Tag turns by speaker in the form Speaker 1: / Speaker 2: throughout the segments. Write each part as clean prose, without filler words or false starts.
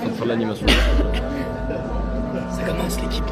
Speaker 1: train de faire de l'animation.
Speaker 2: Ça commence l'équipe.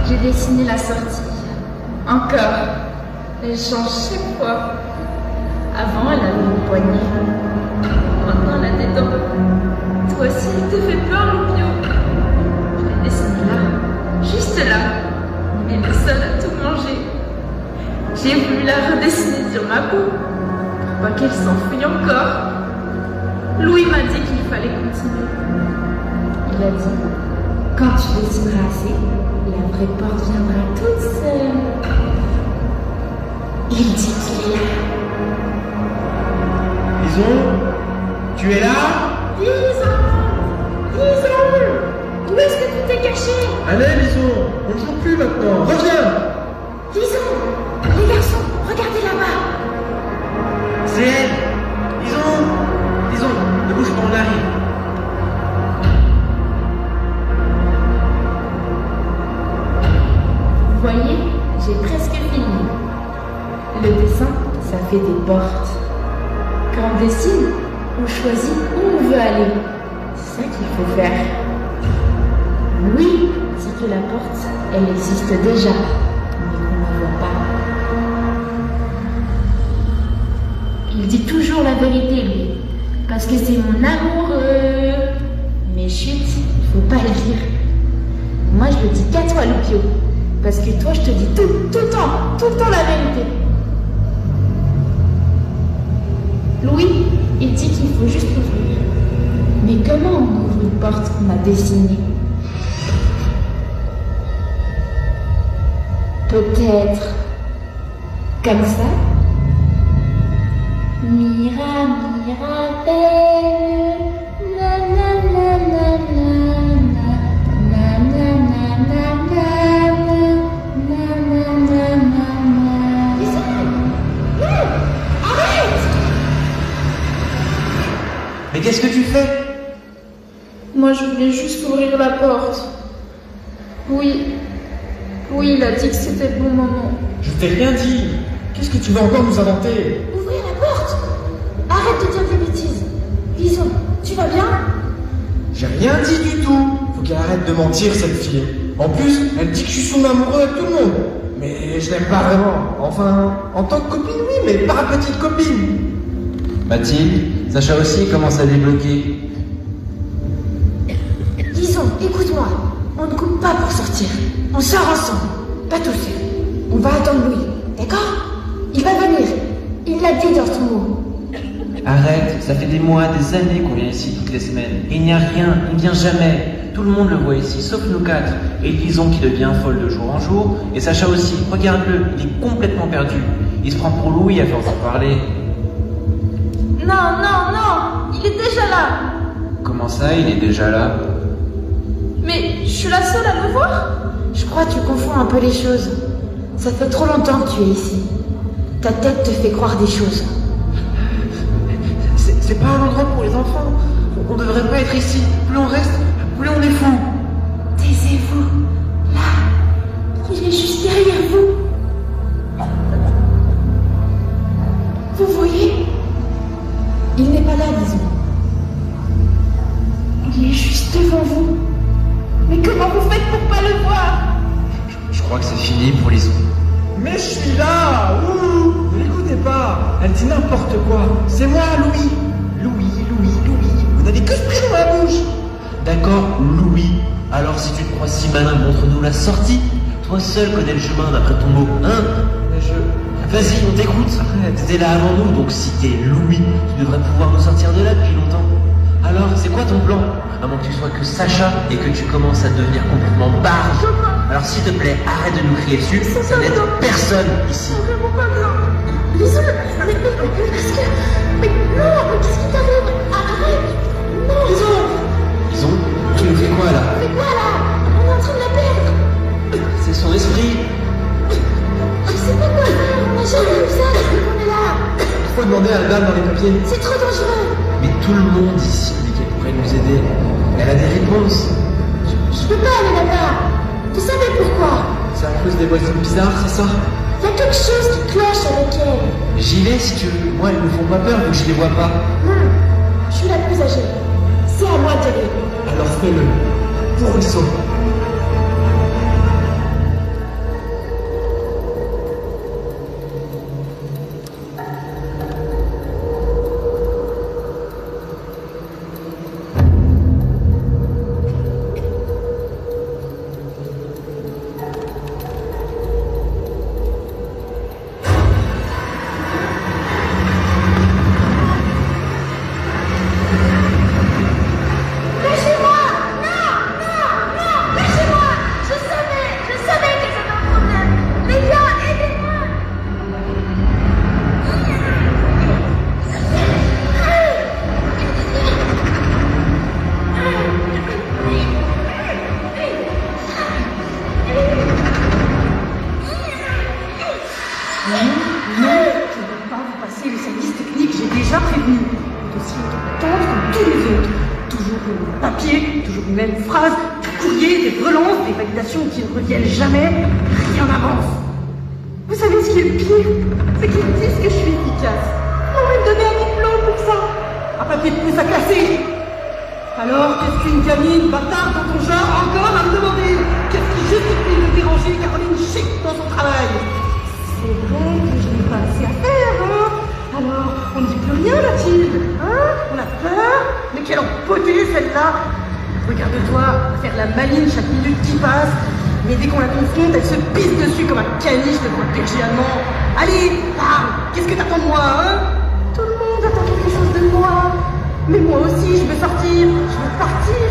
Speaker 3: J'ai dessiné la sortie. Encore. Elle change chaque fois. Avant, elle avait une poignée. Maintenant, elle a des dents. Toi aussi, elle te fait peur, Loupio. Je l'ai dessinée là. Juste là. Elle est seule à tout manger. J'ai voulu la redessiner sur ma peau. Pour pas qu'elle s'enfuit encore. Louis m'a dit qu'il fallait continuer. Il a dit, quand tu dessineras assez, la vraie porte viendra toute seule. Il dit qu'il est là.
Speaker 4: Lison, tu es là?
Speaker 3: Lison! Lison! Où est-ce que tu t'es caché?
Speaker 4: Allez, Lison, on ne joue plus maintenant. Reviens!
Speaker 3: Lison! Les garçons, regardez là-bas!
Speaker 4: C'est elle! Lison! Lison, ne bouge pas, on arrive.
Speaker 3: Vous voyez, j'ai presque fini. Le dessin, ça fait des portes. Quand on dessine, on choisit où on veut aller. C'est ça qu'il faut faire. Oui, c'est que la porte, elle existe déjà, mais qu'on ne voit pas. Il dit toujours la vérité, lui, parce que c'est mon amoureux. Mais chut, il faut pas le dire. Moi, je le dis qu'à toi, Loupio. Parce que toi, je te dis tout le temps la vérité. Louis, il dit qu'il faut juste l'ouvrir. Mais comment on ouvre une porte qu'on a dessinée? Peut-être comme ça? Mira, Mirabelle, na na na na na na na na na na na. Arrête!
Speaker 4: Mais qu'est-ce que tu fais?
Speaker 3: Moi, je voulais juste ouvrir la porte. Oui, il a dit que c'était le bon moment.
Speaker 4: Je t'ai rien dit. Qu'est-ce que tu vas encore nous inventer?
Speaker 3: Ouvrir la porte! Arrête de dire des bêtises. Lison, tu vas bien?
Speaker 4: J'ai rien dit du tout. Faut qu'elle arrête de mentir, cette fille. En plus, elle dit que je suis son amoureux avec tout le monde. Mais je l'aime pas vraiment. Enfin, en tant que copine, oui, mais pas petite copine.
Speaker 5: Mathilde, Sacha aussi commence à débloquer.
Speaker 3: Lison, écoute-moi. On ne coupe pas pour sortir. On sort ensemble. Pas tous. On va attendre Louis. D'accord? Il va venir. Il l'a dit dans son mot.
Speaker 5: Arrête, ça fait des mois, des années qu'on vient ici toutes les semaines. Et il n'y a rien, il ne vient jamais. Tout le monde le voit ici, sauf nous quatre. Et Lison qui devient folle de jour en jour. Et Sacha aussi, regarde-le, il est complètement perdu. Il se prend pour Louis à force d'en parler.
Speaker 3: Non, il est déjà là.
Speaker 5: Comment ça, il est déjà là?
Speaker 3: Mais je suis la seule à le voir. Je crois que tu confonds un peu les choses. Ça fait trop longtemps que tu es ici. Ta tête te fait croire des choses.
Speaker 4: C'est pas un endroit pour les enfants. On devrait pas être ici. Plus on reste, plus on est fou.
Speaker 3: Taisez-vous. Là, il est juste derrière vous. Vous voyez? Il n'est pas là, disons. Il est juste devant vous. Mais comment vous faites pour pas le voir?
Speaker 5: Je crois que c'est fini pour Lison.
Speaker 4: Mais je suis là. Ouh, ne l'écoutez pas. Elle dit n'importe quoi. C'est moi, Louis. Louis. Vous n'avez que ce prénom à la bouche.
Speaker 5: D'accord, Louis. Alors si tu te crois si malin, montre-nous la sortie. Toi seul connais le chemin d'après ton mot, hein?
Speaker 4: Mais
Speaker 5: Vas-y, on t'écoute. T'étais là avant nous, donc si t'es Louis, tu devrais pouvoir nous sortir de là depuis longtemps. que Sacha et que tu commences à devenir complètement barge. Alors s'il te plaît, arrête de nous crier dessus, ça n'aide personne ici.
Speaker 3: Vraiment pas bien. Lison, mais qu'est-ce que... Mais non, mais qu'est-ce qui t'arrive? Arrête. Non.
Speaker 5: Lison, tu nous fais quoi là?
Speaker 3: Mais quoi là? On est en train de la perdre.
Speaker 5: C'est son esprit.
Speaker 3: Je sais pas quoi faire, on n'a jamais vu ça depuis qu'on est là.
Speaker 4: Faut demander à la dame dans les papiers.
Speaker 3: C'est trop dangereux.
Speaker 5: Mais tout le monde ici dit qu'elle pourrait nous aider. Elle a des réponses.
Speaker 3: Je peux pas aller là-bas. Vous savez pourquoi?
Speaker 4: C'est à cause des voisines bizarres, c'est ça?
Speaker 3: Il y a quelque chose qui cloche avec elle.
Speaker 5: J'y vais si tu veux. Moi, elles me font pas peur vu que je les vois pas.
Speaker 3: Non, je suis la plus âgée. C'est à moi d'y aller.
Speaker 4: Alors fais-le. Pour Lison.
Speaker 3: Lâchez-moi! Non! Non! Non! Lâchez-moi! Je savais que c'était un problème. Les gars, aidez-moi!
Speaker 1: Non, je ne peux pas vous passer le service technique, j'ai déjà prévenu. Le dossier est en attente comme tous les autres. Toujours le même papier, toujours les mêmes phrases, du courrier, des relances, des validations qui ne reviennent jamais, rien n'avance. Vous savez ce qui est le pire? C'est qu'ils disent que je suis efficace. On va me donner un diplôme pour ça. Un papier de plus à classer. Alors, qu'est-ce qu'une gamine bâtarde dans ton genre a encore à me demander? Qu'est-ce qui justifie de déranger Caroline Chic dans son travail? C'est vrai que je n'ai pas assez à faire, hein? Alors, on ne dit plus rien, Mathilde, hein? On a peur? Mais quelle beauté celle-là! Regarde-toi, faire la maline chaque minute qui passe, mais dès qu'on la confronte, elle se pisse dessus comme un caniche devant le PJ allemand. Allez, parle! Qu'est-ce que t'attends de moi, hein? Tout le monde attend quelque chose de moi. Mais moi aussi, je veux sortir, je veux partir.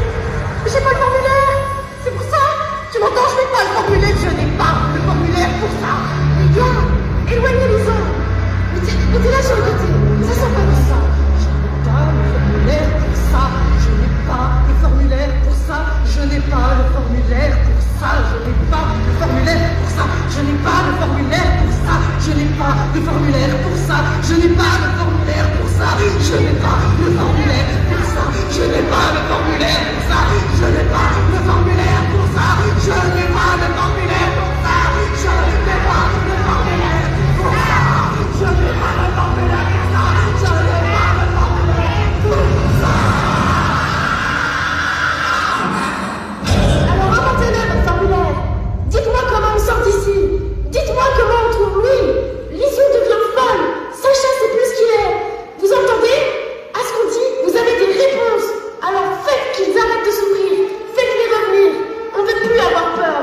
Speaker 1: Mais j'ai pas le formulaire! C'est pour ça! Tu m'entends? Je n'ai pas le formulaire, je n'ai pas le formulaire pour ça!
Speaker 3: Les gars, éloignez les gens. Mettez là sur le côté. Ça sent pas ça.
Speaker 1: Je n'ai pas le formulaire pour ça. Je n'ai pas le formulaire pour ça. Je n'ai pas le formulaire pour ça. Je n'ai pas le formulaire pour ça. Je n'ai pas le formulaire pour ça. Je n'ai pas le formulaire pour ça. Je n'ai pas le formulaire pour ça. Je n'ai pas le formulaire pour ça. Je n'ai pas le formulaire pour ça. Je n'ai pas le formulaire pour ça. Je n'ai pas le formulaire pour ça. Je n'ai pas le formulaire pour ça. Je n'ai pas le formulaire pour ça. Je n'ai pas le formulaire pour ça.
Speaker 3: Alors inventez-le votre formulaire. Dites-moi comment on sort d'ici. Dites-moi comment on trouve Louis. Lison devient folle. Sacha sait plus qui est. Vous entendez? À ce qu'on dit, vous avez des réponses. Alors faites qu'ils arrêtent de souffrir. Faites-les revenir. On ne veut plus avoir peur.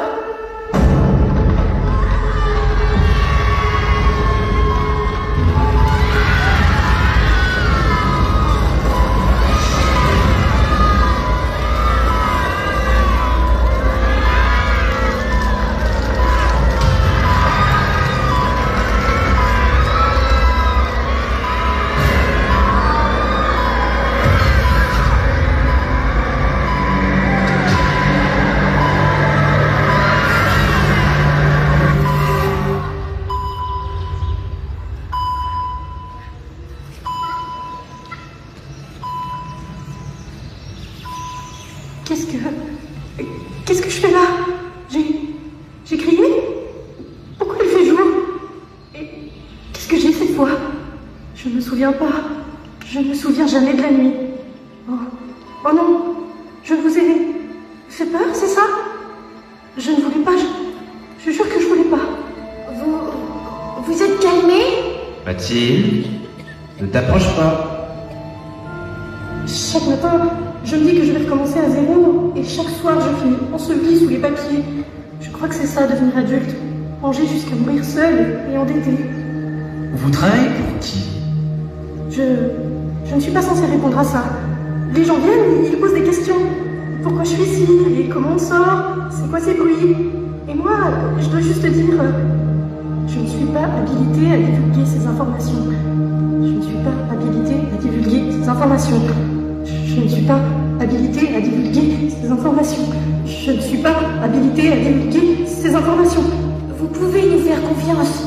Speaker 1: Qu'est-ce que je fais là? J'ai crié? Pourquoi il fait jour? Et qu'est-ce que j'ai cette fois? Je ne me souviens pas. Je ne me souviens jamais de la nuit. Oh non, je vous ai fait peur, c'est ça? Je ne voulais pas, je jure que je voulais pas.
Speaker 3: Vous êtes calmé?
Speaker 5: Mathilde, ne t'approche pas.
Speaker 1: Chaque matin, je me dis que je vais recommencer à zéro, et chaque soir, je finis ensevelie sous les papiers. Je crois que c'est ça, devenir adulte. Manger jusqu'à mourir seul et endetté.
Speaker 5: Vous travaillez pour qui?
Speaker 1: Je ne suis pas censée répondre à ça. Les gens viennent, ils posent des questions. pourquoi je suis ici et comment on sort, c'est quoi ces bruits. Et moi, je dois juste dire, je ne suis pas habilitée à divulguer ces informations. Je ne suis pas habilitée à divulguer ces informations. Je ne suis pas habilitée à divulguer ces informations. Je ne suis pas habilitée à divulguer ces informations.
Speaker 3: Vous pouvez nous faire confiance.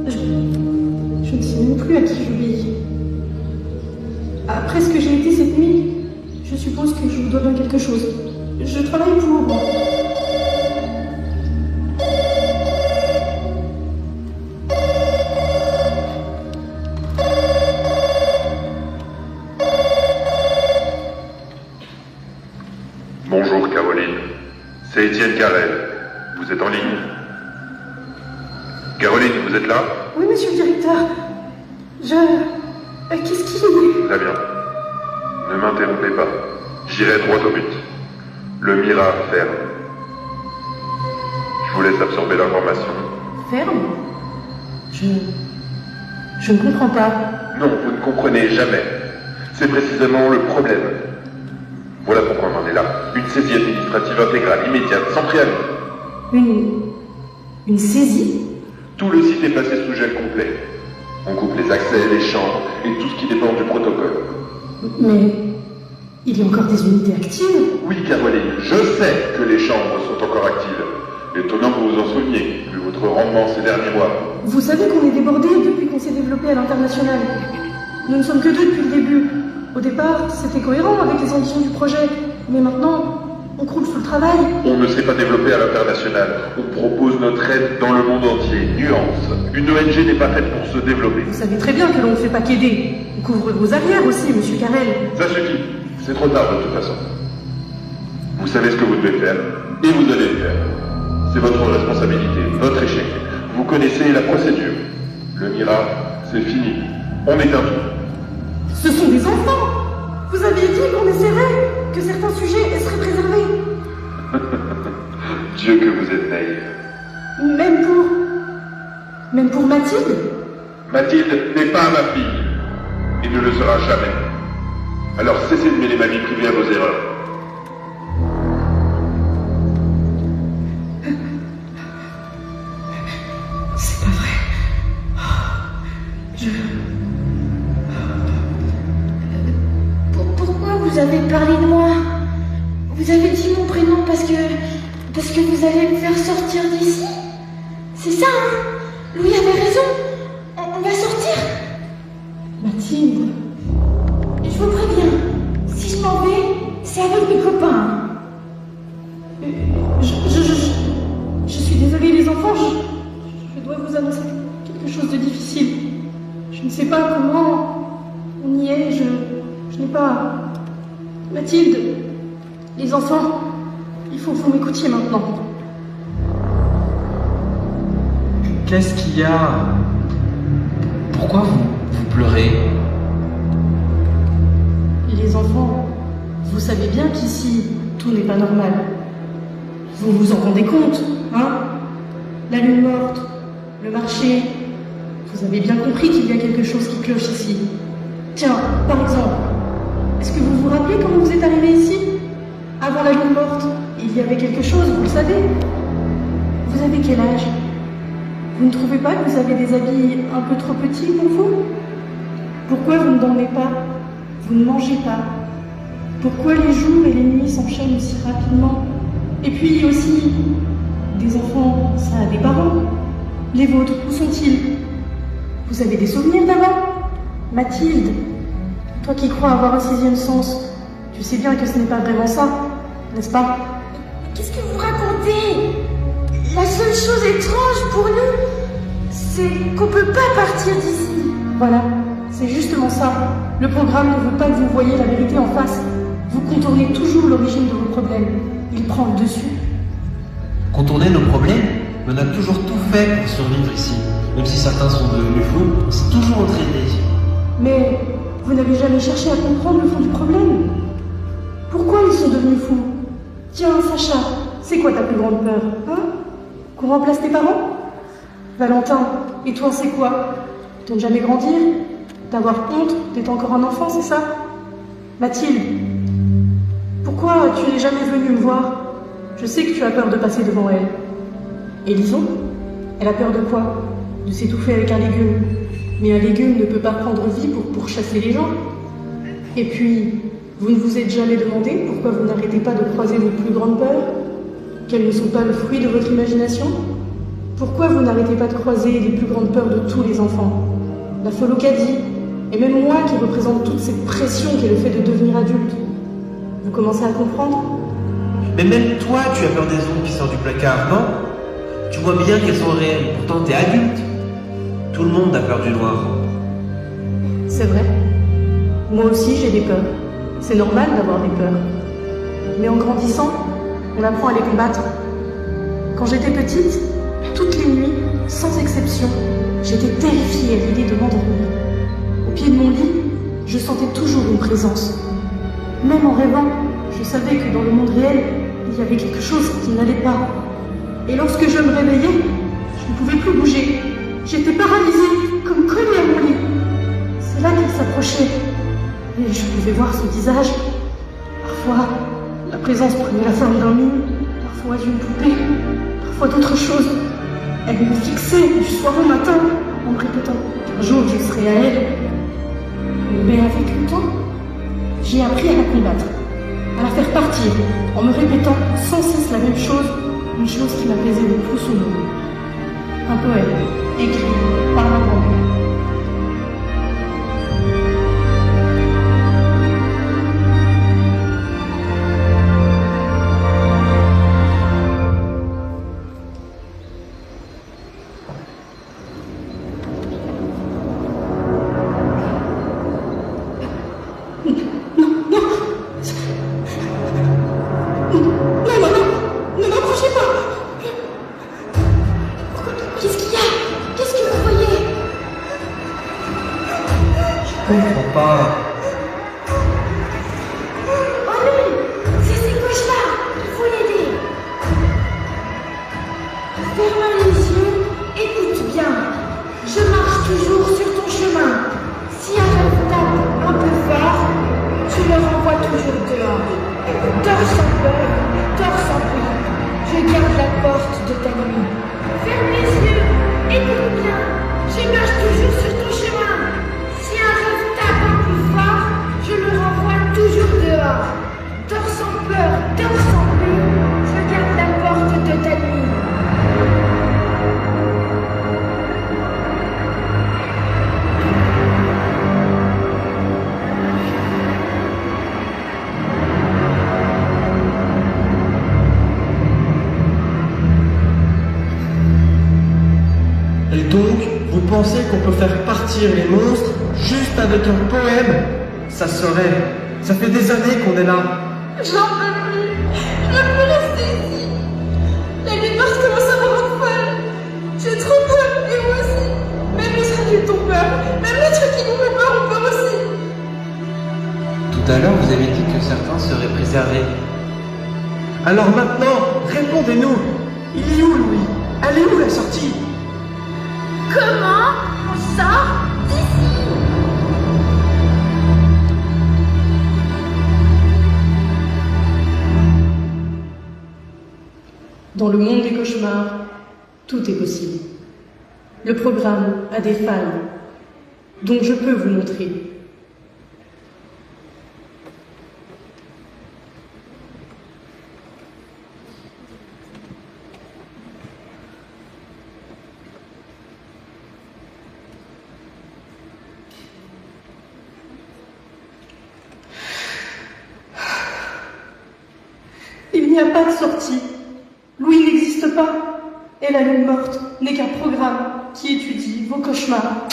Speaker 1: Je ne sais même plus à qui j'obéis. Après ce que j'ai été cette nuit, je suppose que je vous dois bien quelque chose. Je travaille pour...
Speaker 6: Bonjour Caroline, c'est Étienne Carrel. Vous êtes en ligne? Caroline, vous êtes là?
Speaker 1: Oui, monsieur le directeur. Qu'est-ce qu'il est?
Speaker 6: Très bien. Ne m'interrompez pas. J'irai droit au but. Le Mira ferme. Je vous laisse absorber l'information.
Speaker 1: Ferme? Je ne comprends pas.
Speaker 6: Non, vous ne comprenez jamais. C'est précisément le problème. Voilà pourquoi on en est là. Une saisie administrative intégrale, immédiate, sans préavis.
Speaker 1: Une saisie?
Speaker 6: Tout le site est passé sous gel complet. On coupe les accès, les chambres et tout ce qui dépend du protocole.
Speaker 1: Mais il y a encore des unités actives?
Speaker 6: Oui, Caroline, je sais que les chambres sont encore actives. Étonnant que vous vous en souveniez, vu votre rendement ces derniers mois.
Speaker 1: Vous savez qu'on est débordé depuis qu'on s'est développé à l'international. Nous ne sommes que deux depuis le début. Au départ, c'était cohérent avec les ambitions du projet. Mais maintenant, on croule sous le travail.
Speaker 6: On ne s'est pas développé à l'international. On propose notre aide dans le monde entier. Nuance. Une ONG n'est pas faite pour se développer.
Speaker 1: Vous savez très bien que l'on ne fait pas qu'aider. On couvre vos arrières aussi, monsieur Carrel.
Speaker 6: Ça suffit. C'est trop tard de toute façon. Vous savez ce que vous devez faire. Et vous allez le faire. C'est votre responsabilité, votre échec. Vous connaissez la procédure. Le Mira, c'est fini. On éteint tout.
Speaker 1: Ce sont des enfants. Vous aviez dit qu'on essaierait, que certains sujets seraient préservés.
Speaker 6: Dieu que vous êtes naïf.
Speaker 1: Même pour Mathilde?
Speaker 6: Mathilde n'est pas ma fille. Et ne le sera jamais. Alors cessez de mêler ma vie privée à vos erreurs.
Speaker 1: C'est pas vrai.
Speaker 3: Pourquoi vous avez parlé de moi? Vous avez dit mon prénom parce que vous allez me faire sortir d'ici? C'est ça, hein? Louis avait raison. On va sortir.
Speaker 1: Mathilde.
Speaker 3: Je vous préviens, si je m'en vais, c'est avec mes copains.
Speaker 1: Je suis désolée les enfants, je dois vous annoncer quelque chose de difficile. Je ne sais pas comment on y est, je n'ai pas... Mathilde, les enfants, il faut que vous m'écoutiez maintenant.
Speaker 5: Qu'est-ce qu'il y a? Pourquoi vous pleurez?
Speaker 1: Les enfants, vous savez bien qu'ici, tout n'est pas normal. Vous vous en rendez compte, hein? La lune morte, le marché. Vous avez bien compris qu'il y a quelque chose qui cloche ici. Tiens, par exemple, est-ce que vous vous rappelez comment vous êtes arrivé ici? Avant la lune morte, il y avait quelque chose, vous le savez? Vous avez quel âge? Vous ne trouvez pas que vous avez des habits un peu trop petits pour vous? Pourquoi vous ne dormez pas? Vous ne mangez pas? Pourquoi les jours et les nuits s'enchaînent aussi rapidement? Et puis aussi, des enfants, ça a des parents. Les vôtres, où sont-ils? Vous avez des souvenirs d'avant? Mathilde, toi qui crois avoir un sixième sens, tu sais bien que ce n'est pas vraiment ça, n'est-ce pas?
Speaker 3: Qu'est-ce que vous racontez? La seule chose étrange pour nous, c'est qu'on peut pas partir d'ici.
Speaker 1: Voilà, c'est justement ça. Le programme ne veut pas que vous voyiez la vérité en face. Vous contournez toujours l'origine de vos problèmes. Il prend le dessus.
Speaker 5: Contourner nos problèmes? On a toujours tout fait pour survivre ici. Même si certains sont devenus flous, on s'est toujours entraîné.
Speaker 1: Mais vous n'avez jamais cherché à comprendre le fond du problème. Pourquoi ils sont devenus fous? Tiens, Sacha, c'est quoi ta plus grande peur, hein? Qu'on remplace tes parents? Valentin, et toi c'est quoi? De ne jamais grandir? D'avoir honte d'être encore un enfant, c'est ça? Mathilde, pourquoi Pourquoi tu n'es jamais venue me voir? Je sais que tu as peur de passer devant elle. Et Lison? Elle a peur de quoi? De s'étouffer avec un légume. Mais un légume ne peut pas prendre vie pour pourchasser les gens. Et puis, vous ne vous êtes jamais demandé pourquoi vous n'arrêtez pas de croiser vos plus grandes peurs? Qu'elles ne sont pas le fruit de votre imagination? Pourquoi vous n'arrêtez pas de croiser les plus grandes peurs de tous les enfants? La Folocadie, et même moi qui représente toute cette pression qu'est le fait de devenir adulte. Vous commencez à comprendre?
Speaker 5: Mais même toi, tu as peur des ombres qui sortent du placard, non? Tu vois bien qu'elles sont réelles, pourtant t'es adulte. Tout le monde a peur du noir.
Speaker 1: C'est vrai. Moi aussi j'ai des peurs. C'est normal d'avoir des peurs. Mais en grandissant, on apprend à les combattre. Quand j'étais petite, toutes les nuits, sans exception, j'étais terrifiée à l'idée de m'endormir. Au pied de mon lit, je sentais toujours une présence. Même en rêvant, je savais que dans le monde réel, il y avait quelque chose qui n'allait pas. Et lorsque je me réveillais, je ne pouvais plus bouger. J'étais paralysée, comme collée à mon lit. C'est là qu'il s'approchait. Et je pouvais voir son visage. Parfois, la présence prenait la forme d'un mime, parfois d'une poupée, parfois d'autre chose. Elle me fixait du soir au matin en me répétant qu'un jour je serais à elle. Mais avec le temps, j'ai appris à la combattre, à la faire partir, en me répétant sans cesse la même chose, une chose qui m'apaisait le plus souvent. Un poème, écrit par un grand-mère.
Speaker 4: Vous pensez qu'on peut faire partir les monstres juste avec un poème? Ça serait... Ça fait des années qu'on est là.
Speaker 3: J'en peux plus. Je ne peux plus rester ici. La démarche commence à me rendre folle. J'ai trop peur, et moi aussi. Même les adultes ont peur. Même les trucs qui nous font peur ont peur aussi.
Speaker 5: Tout à l'heure, vous avez dit que certains seraient préservés.
Speaker 4: Alors maintenant, répondez-nous. Il est où, Louis? Elle est où, la sortie?
Speaker 3: Comment on sort d'ici?
Speaker 1: Dans le monde des cauchemars, tout est possible. Le programme a des failles, dont je peux vous montrer. Il n'y a pas de sortie. Louis n'existe pas. Et la lune morte n'est qu'un programme qui étudie vos cauchemars.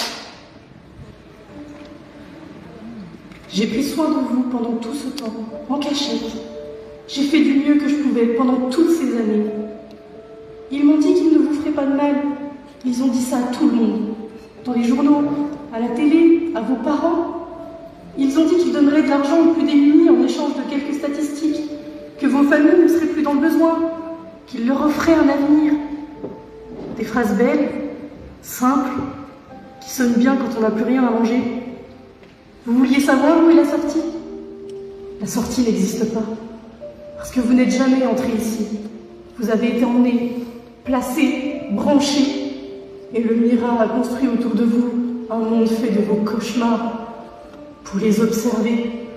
Speaker 1: J'ai pris soin de vous pendant tout ce temps, en cachette. J'ai fait du mieux que je pouvais pendant toutes ces années. Ils m'ont dit qu'ils ne vous feraient pas de mal. Ils ont dit ça à tout le monde. Dans les journaux, à la télé, à vos parents. Ils ont dit qu'ils donneraient de l'argent aux plus démunis en échange de quelques statistiques. Que vos familles ne seraient plus dans le besoin. Qu'ils leur offraient un avenir. Des phrases belles, simples, qui sonnent bien quand on n'a plus rien à manger. Vous vouliez savoir où est la sortie? La sortie n'existe pas. Parce que vous n'êtes jamais entré ici. Vous avez été emmené, placé, branché, et le Mira a construit autour de vous un monde fait de vos cauchemars pour les observer.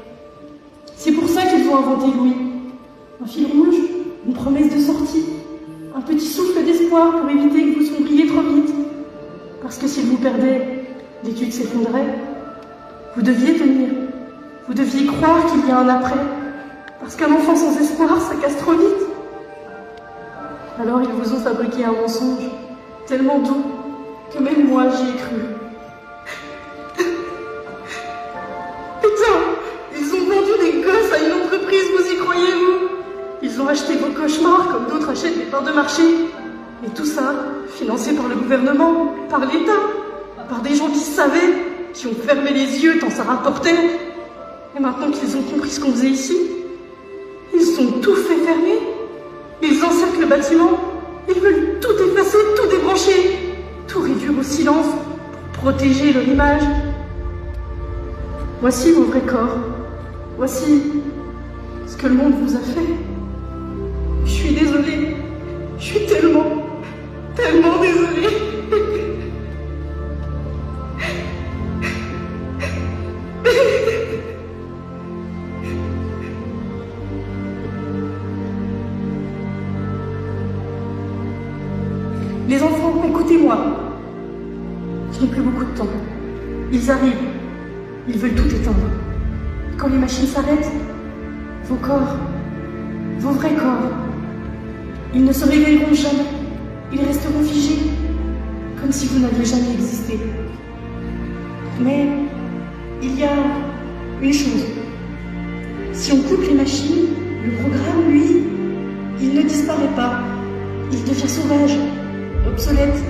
Speaker 1: C'est pour ça qu'ils ont inventé Louis. Un fil rouge, une promesse de sortie, un petit souffle d'espoir pour éviter que vous sombriez trop vite. Parce que s'ils vous perdaient, l'étude s'effondrait. Vous deviez tenir. Vous deviez croire qu'il y a un après. Parce qu'un enfant sans espoir, ça casse trop vite. Alors ils vous ont fabriqué un mensonge, tellement doux, que même moi j'y ai cru. Putain, ils ont vendu des gosses à une entreprise, vous y croyez-vous? Ils ont acheté vos cauchemars comme d'autres achètent des parts de marché. Et tout ça, financé par le gouvernement, par l'État, par des gens qui savaient, qui ont fermé les yeux tant ça rapportait. Et maintenant qu'ils ont compris ce qu'on faisait ici, ils ont tout fait fermer. Ils encerclent le bâtiment. Ils veulent tout effacer, tout débrancher, tout réduire au silence pour protéger leur image. Voici vos vrais corps. Voici ce que le monde vous a fait. Je suis désolée. Je suis tellement désolée. Les enfants, écoutez-moi. Je n'ai plus beaucoup de temps. Ils arrivent. Ils veulent tout éteindre. Quand les machines s'arrêtent, vos corps, vos vrais corps, ils ne se réveilleront jamais. Ils resteront figés, comme si vous n'aviez jamais existé. Mais il y a une chose. Si on coupe les machines, le programme, lui, il ne disparaît pas. Il devient sauvage, obsolète.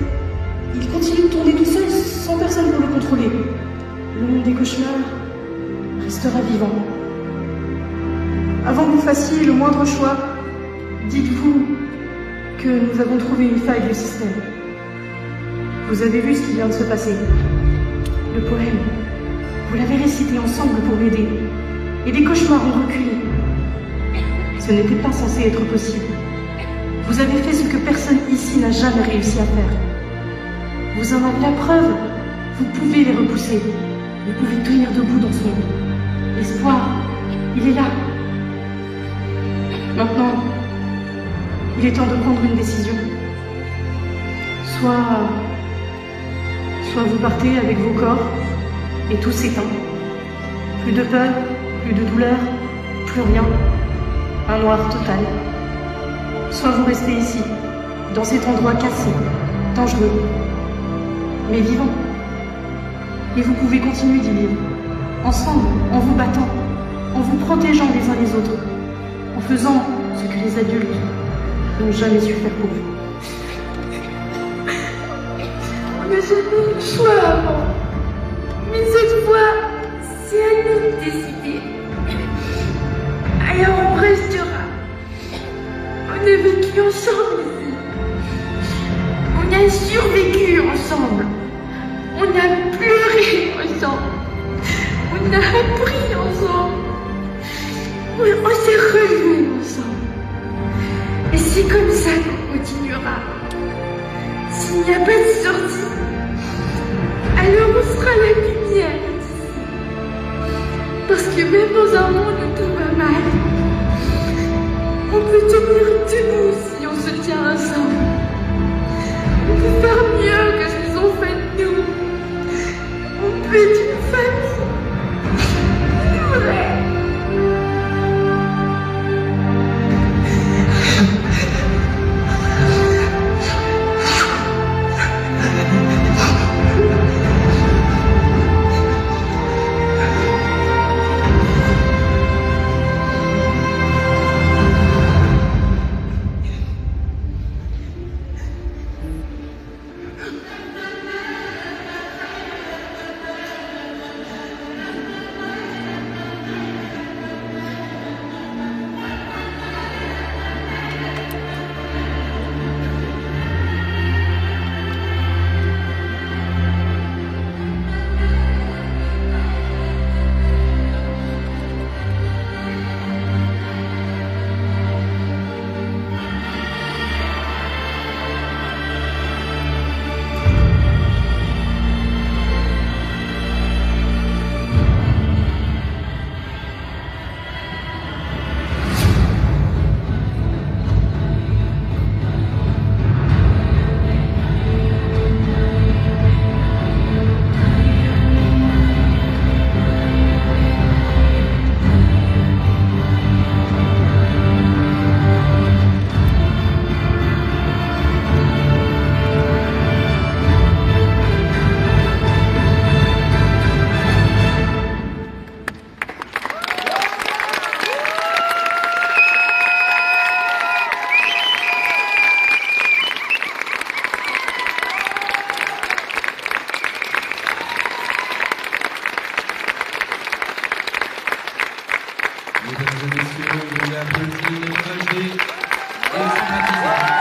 Speaker 1: Il continue de tourner tout seul, sans personne pour le contrôler. Le monde des cauchemars restera vivant. Avant que vous fassiez le moindre choix, dites-vous que nous avons trouvé une faille du système. Vous avez vu ce qui vient de se passer. Le poème, vous l'avez récité ensemble pour m'aider. Et des cauchemars ont reculé. Ce n'était pas censé être possible. Vous avez fait ce que personne ici n'a jamais réussi à faire. Vous en avez la preuve. Vous pouvez les repousser. Vous pouvez tenir debout dans ce monde. L'espoir, il est là. Maintenant, il est temps de prendre une décision. Soit vous partez avec vos corps et tout s'éteint. Plus de peur, plus de douleur, plus rien. Un noir total. Soit vous restez ici, dans cet endroit cassé, dangereux, mais vivant. Et vous pouvez continuer d'y vivre, ensemble, en vous battant, en vous protégeant les uns les autres, en faisant ce que les adultes n'ont jamais su faire pour vous.
Speaker 3: On n'a jamais eu le choix avant. Mais cette fois, c'est à nous de décider. Alors on restera. On a vécu ensemble ici. On a survécu ensemble. On a pleuré ensemble. On a appris ensemble. On s'est relevés ensemble. Et c'est comme ça qu'on continuera. S'il n'y a pas de sortie, alors on sera la lumière d'ici. Parce que même dans un monde où tout va mal, on peut tenir debout si on se tient ensemble. On peut faire mieux que ce qu'ils ont fait de nous. On peut être une famille. C'est vrai.
Speaker 7: Mesdames et messieurs, on applaudit notre invité et le sympathisant.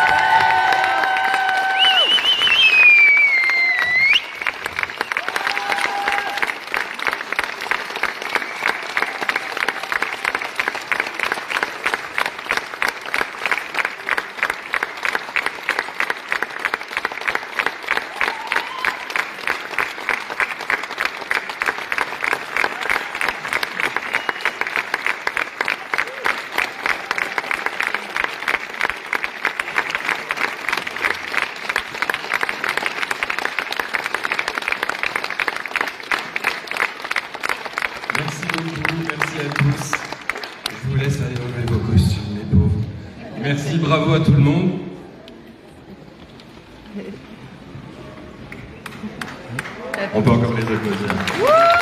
Speaker 7: Merci beaucoup, merci à tous. Je vous laisse aller enlever vos costumes, les pauvres. Merci, bravo à tout le monde. On peut encore les applaudir.